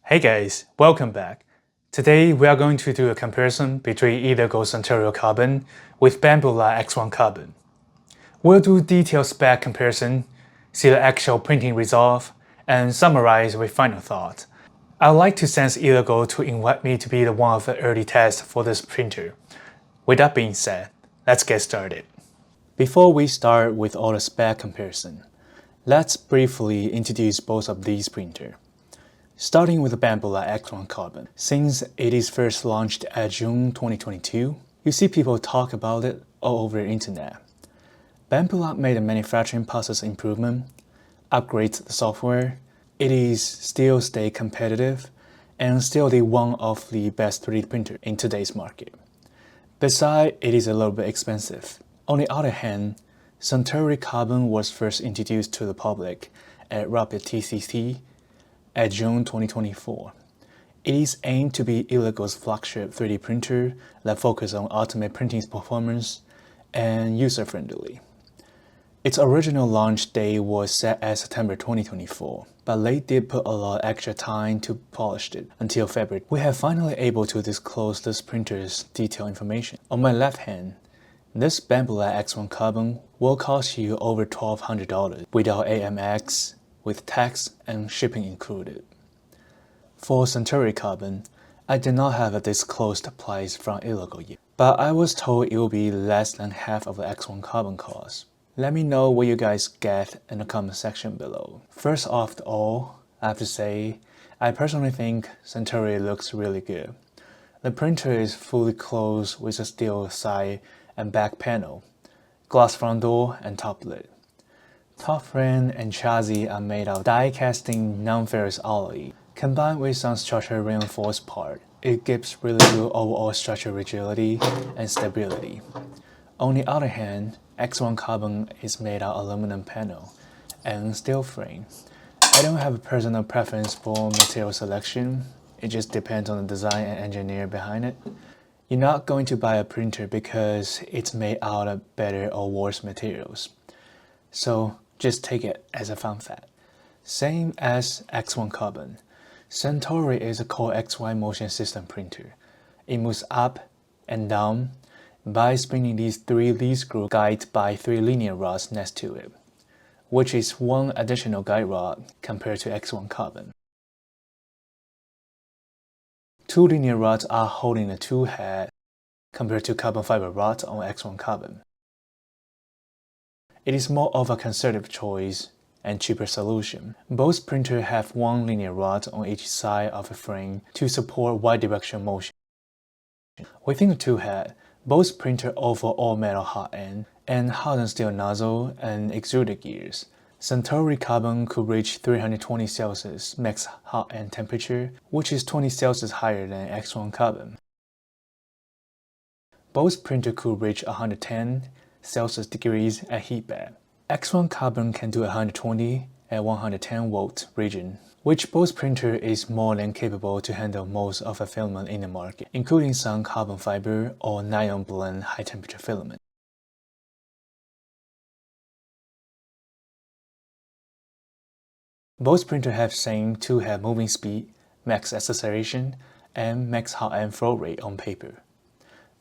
Hey guys, welcome back. Today we are going to do a comparison between Elegoo Centauri Carbon with Bambulab X1 Carbon. We'll do detailed spec comparison, see the actual printing result, and summarize with final thought. I'd like to thank Elegoo to invite me to be the one of the early tests for this printer. With that being said, let's get started. Before we start with all the spec comparison, let's briefly introduce both of these printers. Starting with the Bambulab X1 Carbon. Since it is first launched at June 2022, you see people talk about it all over the internet. Bambulab made a manufacturing process improvement, upgrades the software, it is still stay competitive, and still the one of the best 3D printer in today's market. Besides, it is a little bit expensive. On the other hand, Centauri Carbon was first introduced to the public at Rapid TCT at June 2024. It is aimed to be Elegoo's flagship 3D printer that focuses on ultimate printing performance and user-friendly. Its original launch date was set as September 2024, but they did put a lot of extra time to polish it until February. We have finally able to disclose this printer's detailed information. On my left hand, this Bambulab X1 Carbon will cost you over $1,200 without AMX, with tax and shipping included. For Centauri Carbon, I did not have a disclosed price from Elegoo yet, but I was told it will be less than half of the X1 Carbon cost. Let me know what you guys get in the comment section below. First off all, I have to say, I personally think Centauri looks really good. The printer is fully closed with a steel side and back panel, glass front door and top lid. Top frame and chassis are made of die-casting non-ferrous alloy. Combined with some structure reinforced part, it gives really good overall structural rigidity and stability. On the other hand, X1 Carbon is made of aluminum panel and steel frame. I don't have a personal preference for material selection, it just depends on the design and engineer behind it. You're not going to buy a printer because it's made out of better or worse materials. So just take it as a fun fact. Same as X1 Carbon, Centauri is a core XY motion system printer. It moves up and down by spinning these 3 lead screws guided by 3 linear rods next to it, which is 1 additional guide rod compared to X1 Carbon. 2 linear rods are holding the tool head compared to carbon fiber rods on X1 Carbon. It is more of a conservative choice and cheaper solution. Both printers have 1 linear rod on each side of the frame to support wide direction motion. Within the tool head, both printers offer all metal hot end and hardened steel nozzle and extruder gears. Centauri Carbon could reach 320 Celsius max hot end temperature, which is 20 Celsius higher than X1 Carbon. Both printers could reach 110 Celsius degrees at heat bed. X1 Carbon can do 120 at 110 volt region, which both printer is more than capable to handle most of the filament in the market, including some carbon fiber or nylon blend high temperature filament. Both printers have same tool head moving speed, max acceleration, and max hot end flow rate on paper.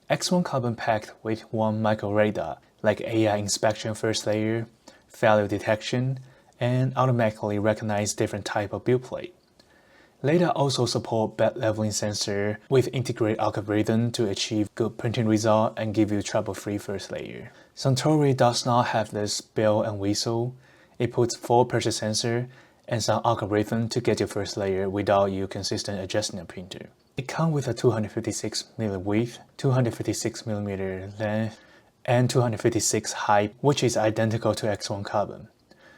X1 Carbon packed with 1 micro radar like AI inspection first layer, failure detection, and automatically recognize different type of build plate. Later also support bed leveling sensor with integrated algorithm to achieve good printing result and give you trouble-free first layer. Centauri does not have this bell and whistle. It puts 4 pressure sensor and some algorithm to get your first layer without you consistent adjusting the printer. It comes with a 256mm width, 256mm length, and 256 height, which is identical to X1 Carbon.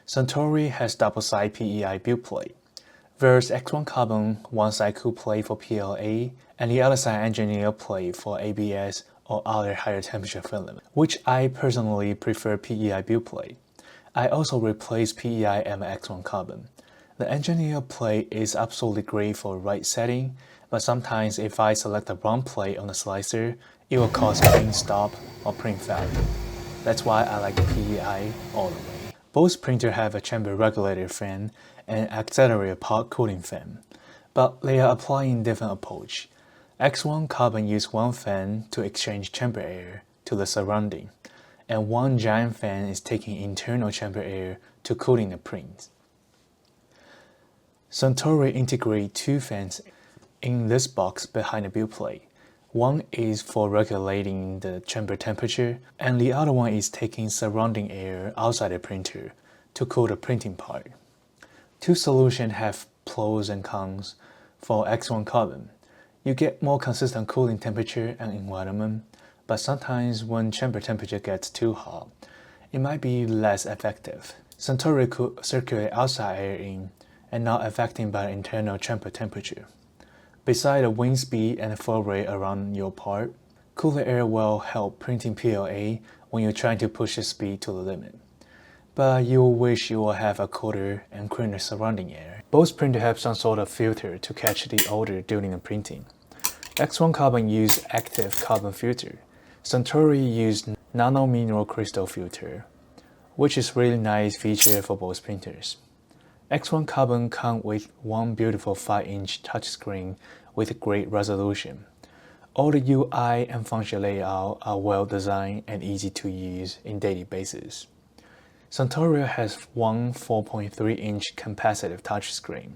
Centauri has double-side PEI build plate, whereas X1 Carbon one-side cool plate for PLA and the other side engineered plate for ABS or other higher temperature filament, which I personally prefer PEI build plate. I also replaced PEI and X1 Carbon. The engineered plate is absolutely great for right setting, but sometimes if I select the wrong plate on the slicer, it will cause print stop or print failure. That's why I like the PEI all the way. Both printers have a chamber regulator fan and auxiliary part cooling fan. but they are applying different approach. X1 Carbon use one fan to exchange chamber air to the surrounding, and one giant fan is taking internal chamber air to cooling the print. Centauri integrate two fans in this box behind the build plate. One is for regulating the chamber temperature, and the other one is taking surrounding air outside the printer to cool the printing part. Two solutions have pros and cons. For X1 Carbon, you get more consistent cooling temperature and environment, but sometimes when chamber temperature gets too hot, it might be less effective. Centauri could circulate outside air in and not affected by the internal chamber temperature. Besides the wind speed and flow rate around your part, cooler air will help printing PLA when you're trying to push the speed to the limit. But you will wish you will have a cooler and cleaner surrounding air. Both printers have some sort of filter to catch the odor during the printing. X1 Carbon use active carbon filter. Centauri used nano mineral crystal filter, which is really nice feature for both printers. X1 Carbon comes with one beautiful 5-inch touchscreen with great resolution. All the UI and function layout are well designed and easy to use in daily basis. Centauri has one 4.3-inch capacitive touchscreen,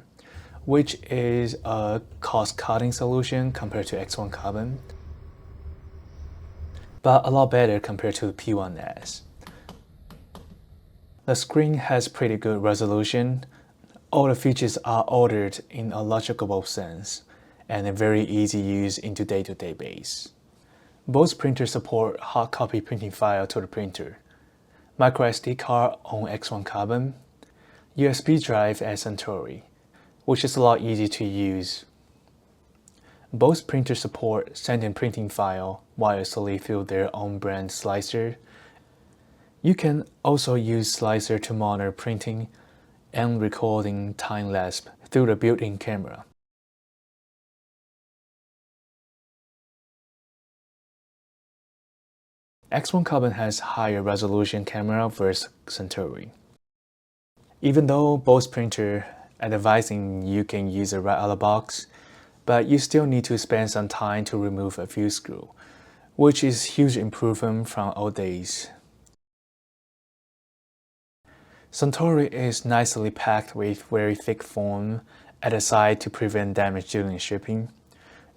which is a cost-cutting solution compared to X1 Carbon, but a lot better compared to the P1S. The screen has pretty good resolution. All the features are ordered in a logical sense and a very easy use into day-to-day base. Both printers support hard copy printing file to the printer, microSD card on X1 Carbon, USB drive at Centauri, which is a lot easier to use. Both printers support sending printing file wirelessly through their own brand slicer. You can also use slicer to monitor printing and recording time-lapse through the built-in camera. X1 Carbon has higher resolution camera versus Centauri. Even though both printers are advising you can use it right out of the box, but you still need to spend some time to remove a few screws, which is huge improvement from old days. Centauri is nicely packed with very thick foam at the side to prevent damage during shipping.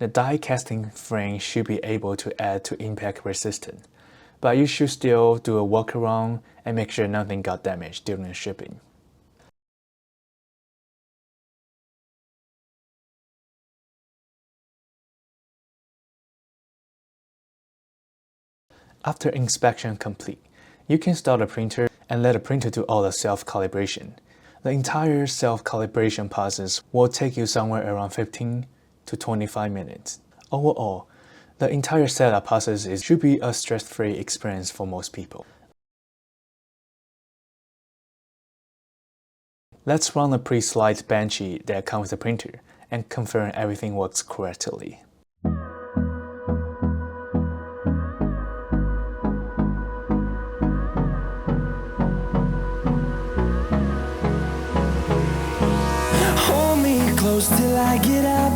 The die casting frame should be able to add to impact resistance, but you should still do a workaround and make sure nothing got damaged during shipping. After inspection complete, you can start the printer and let the printer do all the self-calibration. The entire self-calibration process will take you somewhere around 15 to 25 minutes. Overall, the entire setup process should be a stress-free experience for most people. Let's run a pre-slide bench sheet that comes with the printer and confirm everything works correctly. Close till I get up.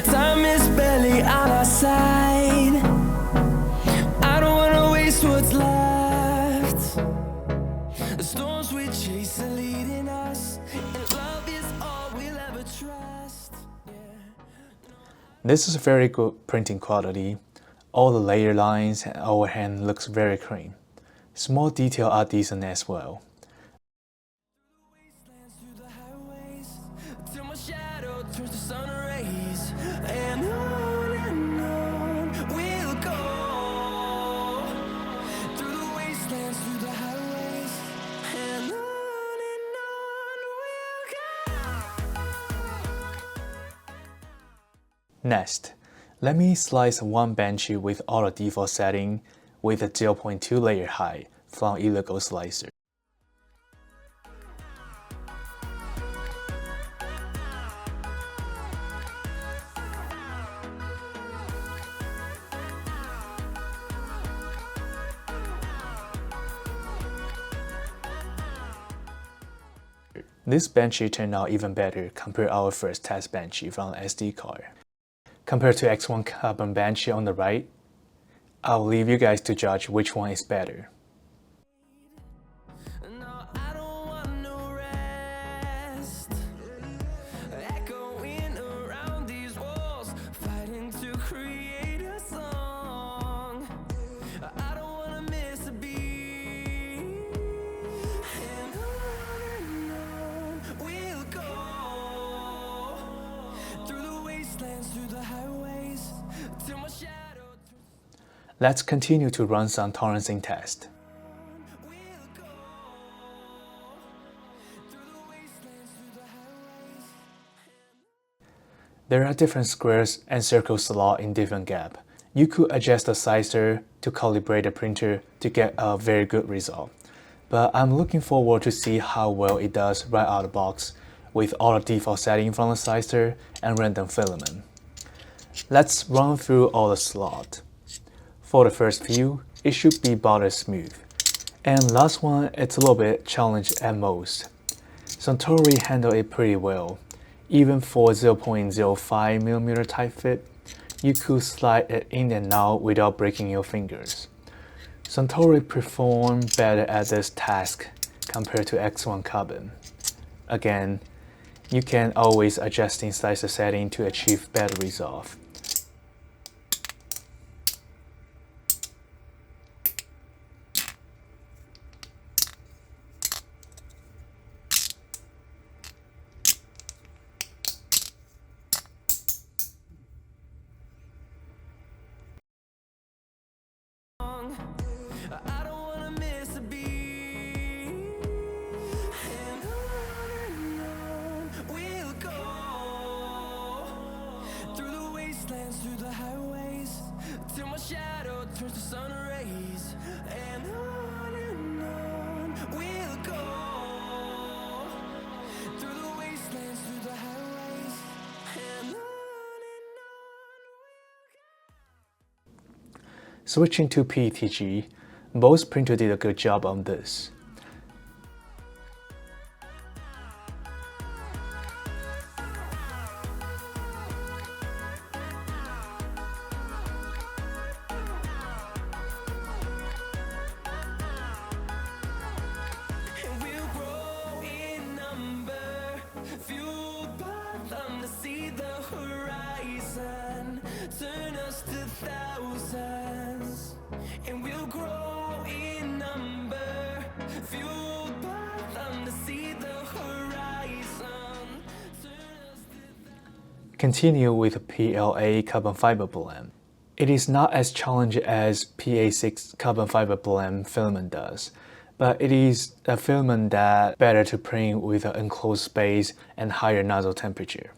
Time is barely on our side. I don't wanna waste what's left. The storms we chase are leading us, and love is all we'll ever trust. This is very good printing quality. All the layer lines and overhang looks very clean. Small details are decent as well. Turns to sun rays, and on we'll go through the wastelands, through the highways, and on we'll go. Next, let me slice one bench sheet with all the default setting with a 0.2 layer height from Elegoo slicer. This benchy turned out even better compared to our first test benchy from the SD card. Compared to X1 Carbon benchy on the right, I'll leave you guys to judge which one is better. Let's continue to run some tolerancing tests. There are different squares and circle slots in different gaps. You could adjust the sizer to calibrate the printer to get a very good result. But I'm looking forward to see how well it does right out of the box with all the default settings from the sizer and random filament. Let's run through all the slots. For the first few, it should be butter smooth. And last one, it's a little bit challenged at most. Centauri handled it pretty well. Even for 0.05mm tight fit, you could slide it in and out without breaking your fingers. Centauri performed better at this task compared to X1 Carbon. Again, you can always adjust in sizer setting to achieve better results. Switching to PETG, both printers did a good job on this. Continue with PLA carbon fiber blend. It is not as challenging as PA6 carbon fiber blend filament does, but it is a filament that better to print with an enclosed space and higher nozzle temperature.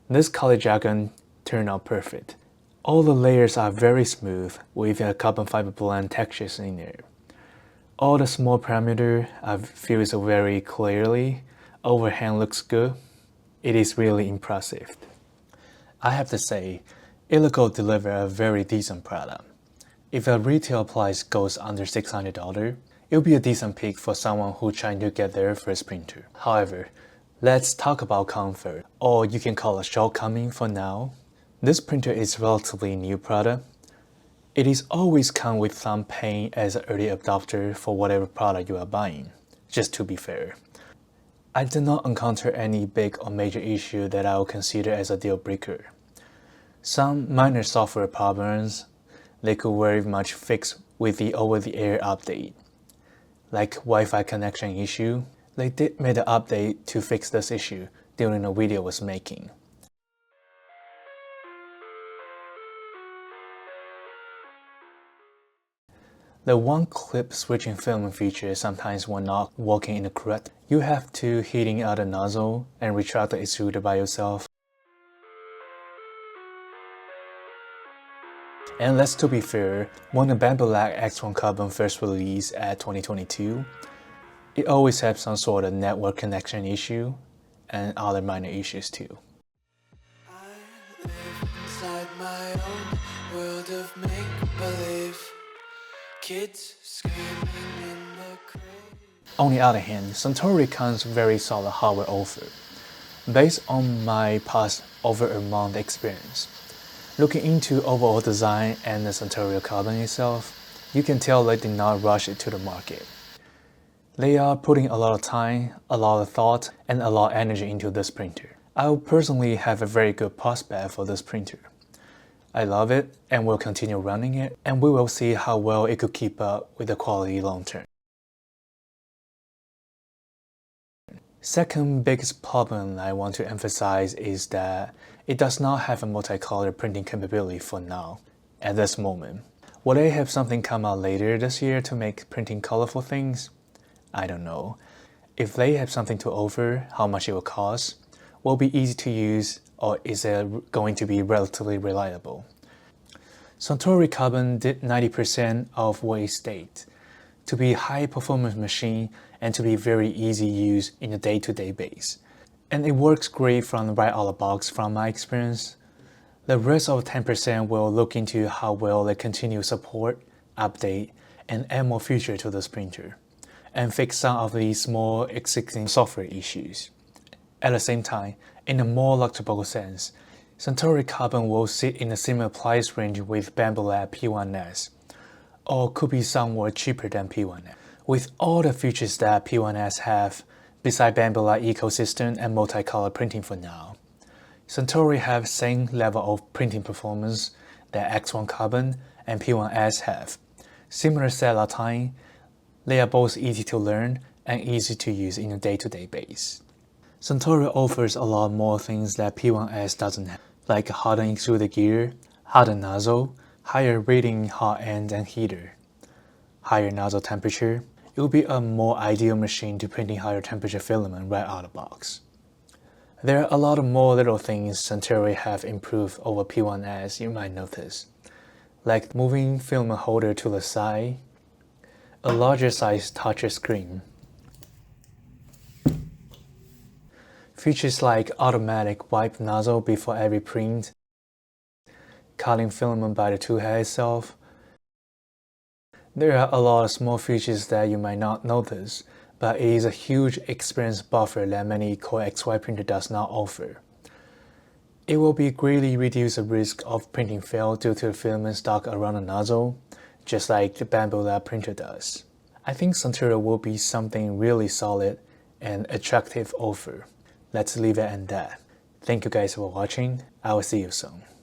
This color jargon turned out perfect. All the layers are very smooth with a carbon fiber blend textures in there. All the small parameters are fused very clearly. Overhang looks good. It is really impressive. I have to say, Elegoo delivers a very decent product. If a retail price goes under $600, it will be a decent pick for someone who's trying to get their first printer. However, let's talk about comfort, or you can call it shortcoming for now. This printer is a relatively new product. It is always come with some pain as an early adopter for whatever product you are buying, just to be fair. I did not encounter any big or major issue that I would consider as a deal breaker. Some minor software problems they could very much fix with the over-the-air update. Like Wi-Fi connection issue, they did make an update to fix this issue during the video I was making. The one-clip switching filament feature sometimes when not working in the correct. You have to heating out the nozzle and retract the extruder by yourself. And let's to be fair, when the bambulab X1 Carbon first released at 2022, it always had some sort of network connection issue and other minor issues too. I live inside my own world of make-believe. Kids screaming in the crate. On the other hand, Centauri comes with very solid hardware offer. Based on my past over a month experience, looking into overall design and the Centauri Carbon itself, you can tell they did not rush it to the market. They are putting a lot of time, a lot of thought, and a lot of energy into this printer. I personally have a very good prospect for this printer. I love it and will continue running it, and we will see how well it could keep up with the quality long term. Second biggest problem I want to emphasize is that it does not have a multicolor printing capability for now, at this moment. Will they have something come out later this year to make printing colorful things? I don't know. If they have something to offer, how much it will cost, will it be easy to use, or is it going to be relatively reliable? Centauri Carbon did 90% of what it stated, to be a high-performance machine and to be very easy use in a day-to-day base. And it works great from right out of the box from my experience. The rest of 10% will look into how well they continue support, update, and add more features to this printer, and fix some of these small existing software issues. At the same time, in a more logical sense, Centauri Carbon will sit in a similar price range with Bambulab P1S, or could be somewhat cheaper than P1S. With all the features that P1S have, besides Bambulab ecosystem and multicolor printing for now, Centauri have same level of printing performance that X1 Carbon and P1S have. Similar setup time, they are both easy to learn and easy to use in a day-to-day base. Centauri offers a lot more things that P1S doesn't have, like hardened extruded gear, hardened nozzle, higher rating hot end and heater, higher nozzle temperature. It will be a more ideal machine to printing higher temperature filament right out of the box. There are a lot of more little things Centauri have improved over P1S you might notice, like moving filament holder to the side, a larger size touch screen, features like automatic wipe nozzle before every print, cutting filament by the tool head itself. There are a lot of small features that you might not notice, but it is a huge experience buffer that many Core XY printer does not offer. It will be greatly reduce the risk of printing fail due to the filament stuck around the nozzle, just like the Bambulab printer does. I think Centauri will be something really solid and attractive offer. Let's leave it at that. Thank you guys for watching. I will see you soon.